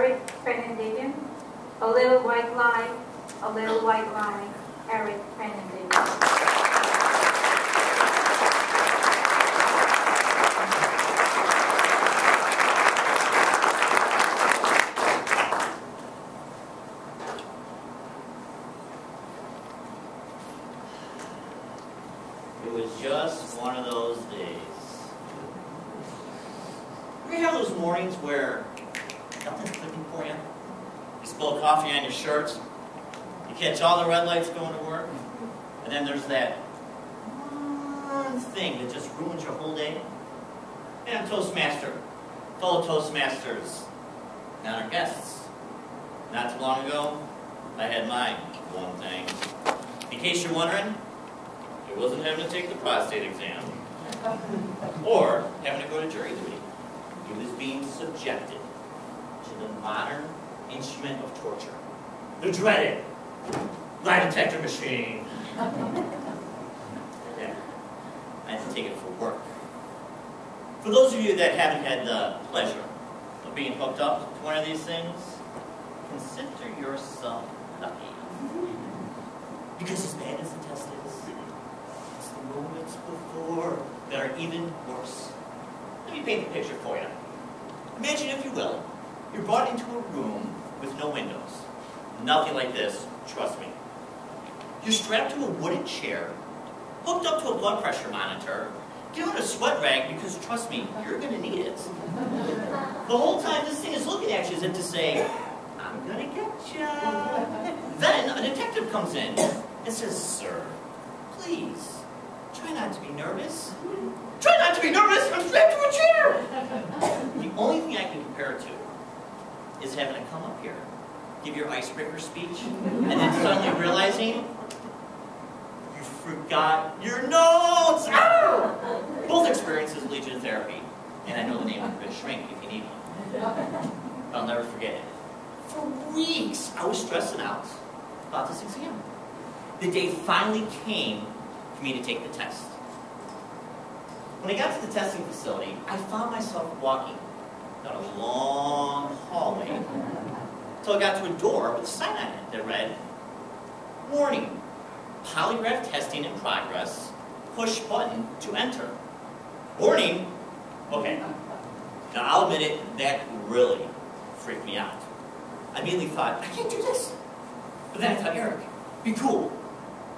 Eric Feinendegen. A little white lie, Eric Feinendegen. It was just one of those days. You ever have those mornings where nothing's clicking for you? You spill coffee on your shirt, you catch all the red lights going to work, and then there's that one thing that just ruins your whole day? And I'm Toastmaster, fellow Toastmasters, and our guests. Not too long ago, I had my one thing. In case you're wondering, it wasn't having to take the prostate exam, or having to go to jury duty. It was being subjected to the modern instrument of torture, the dreaded lie detector machine. Yeah, I had to take it for work. For those of you that haven't had the pleasure of being hooked up to one of these things, consider yourself lucky. Because as bad as the test is, it's the moments before that are even worse. Let me paint the picture for you. Imagine, if you will, you're brought into a room with no windows. Nothing like this, trust me. You're strapped to a wooden chair, hooked up to a blood pressure monitor, given a sweat rag because, trust me, you're going to need it. The whole time this thing is looking at you as if to say, I'm going to get ya. Then a detective comes in and says, sir, please, try not to be nervous. Try not to be nervous, I'm strapped to a chair. The only thing I can compare it to is having to come up here, give your icebreaker speech, and then suddenly realizing you forgot your notes. Ah! Both experiences lead you to therapy, and I know the name of the shrink if you need one. I'll never forget it. For weeks, I was stressing out about this exam. The day finally came for me to take the test. When I got to the testing facility, I found myself walking down a long hallway until I got to a door with a sign on it that read, warning, polygraph testing in progress, push button to enter. Warning? Okay. Now I'll admit it, that really freaked me out. I immediately thought, I can't do this. But then I thought, Eric, be cool,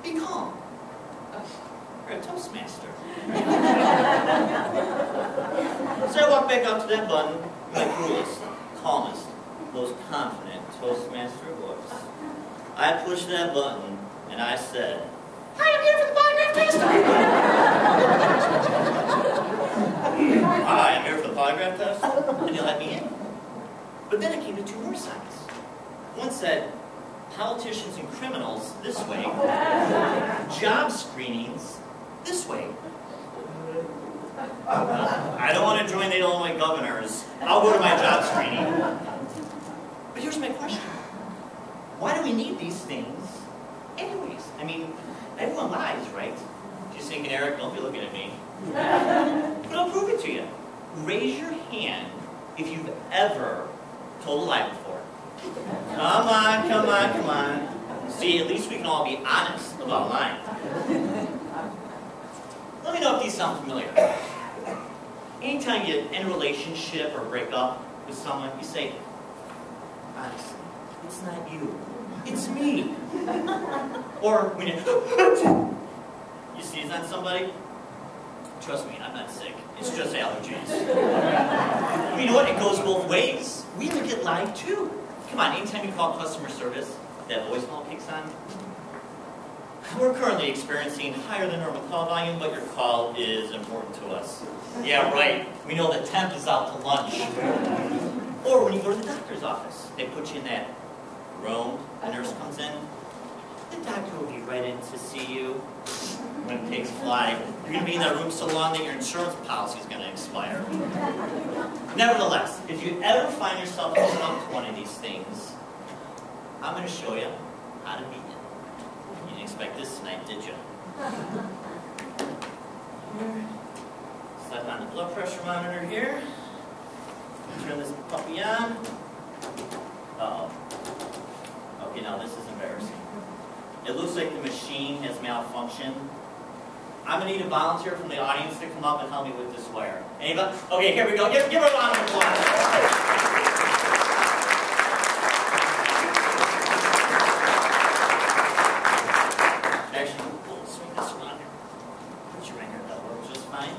be calm. You're a Toastmaster. So I walked back up to that button with my coolest, calmest, most confident Toastmaster voice. I pushed that button and I said, hi, I'm here for the polygraph test. Hi, I'm here for the polygraph test. And they let me in. But then it came to two more signs. One said, politicians and criminals this way, job screenings this way. I don't want to join the Illinois governors. I'll go to my job screening. But here's my question. Why do we need these things anyways? I mean, everyone lies, right? Just thinking, Eric, don't be looking at me. But I'll prove it to you. Raise your hand if you've ever told a lie before. Come on, come on, come on. See, at least we can all be honest about lying. Let me know if these sound familiar. Anytime you end a relationship or break up with someone, you say, honestly, it's not you, it's me. Or when you sneeze on somebody, trust me, I'm not sick. It's just allergies. You know what? It goes both ways. We look at live too. Come on, anytime you call customer service, that voicemail kicks on. We're currently experiencing higher than normal call volume, but your call is important to us. Yeah, right. We know the temp is out to lunch. Or when you go to the doctor's office, they put you in that room, the nurse comes in. The doctor will be right in to see you when pigs fly. You're going to be in that room so long that your insurance policy is going to expire. Nevertheless, if you ever find yourself hooked up to one of these things, I'm going to show you how to beat it. You didn't expect this tonight, did you? Slap on the blood pressure monitor here. Turn this puppy on. Uh-oh. Okay, now this is embarrassing. It looks like the machine has malfunctioned. I'm going to need a volunteer from the audience to come up and help me with this wire. Anybody? Okay, here we go. Give her a round of applause. Actually, we'll swing this around here. Put your ringer. That'll work just fine.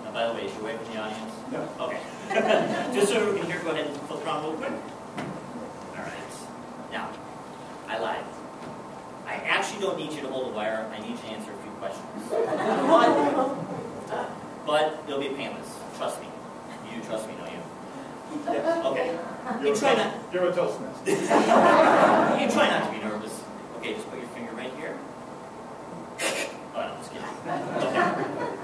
Now, by the way, is your way from the audience? No. Okay. Just so we can hear, go ahead and flip around real quick. All right. Now, I lied. I actually don't need you to hold the wire. I need you to answer a few questions. But it'll be painless. Trust me. You do trust me, don't you? Yes. Okay. You try not. You're a Toastmaster. You try not to be nervous. Okay, just put your finger right here. Oh, no, just kidding. Okay.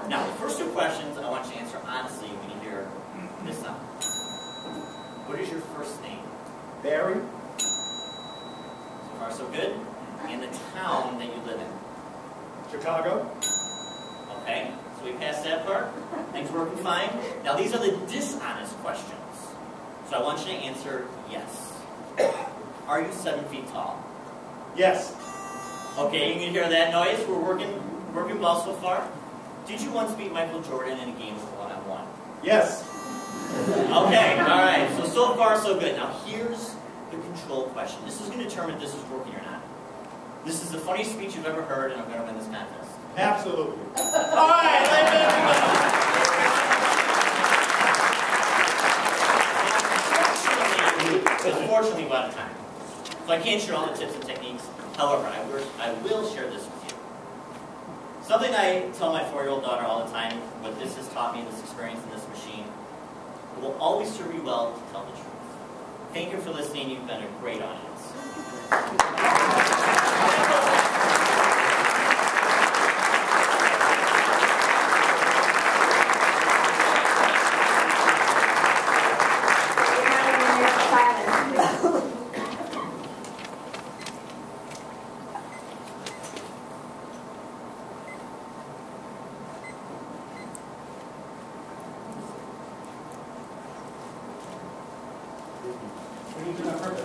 Now, the first two questions I want you to answer honestly when you hear this sound. What is your first name? Barry. So far, so good. And the town that you live in. Chicago. Okay, so we passed that part. Things working fine. Now these are the dishonest questions. So I want you to answer yes. Are you 7 feet tall? Yes. Okay, you can hear that noise. We're working well so far. Did you once beat Michael Jordan in a game of one-on-one? Yes. Okay, all right. So far so good. Now here's the control question. This is going to determine if this is working or not. This is the funniest speech you've ever heard, and I'm going to win this contest. Absolutely. All right, let's go. Unfortunately, we're out of time. So I can't share all the tips and techniques. However, I will share this with you. Something I tell my 4-year-old daughter all the time, what this has taught me, this experience in this machine, it will always serve you well to tell the truth. Thank you for listening. You've been a great audience. We need to know purpose.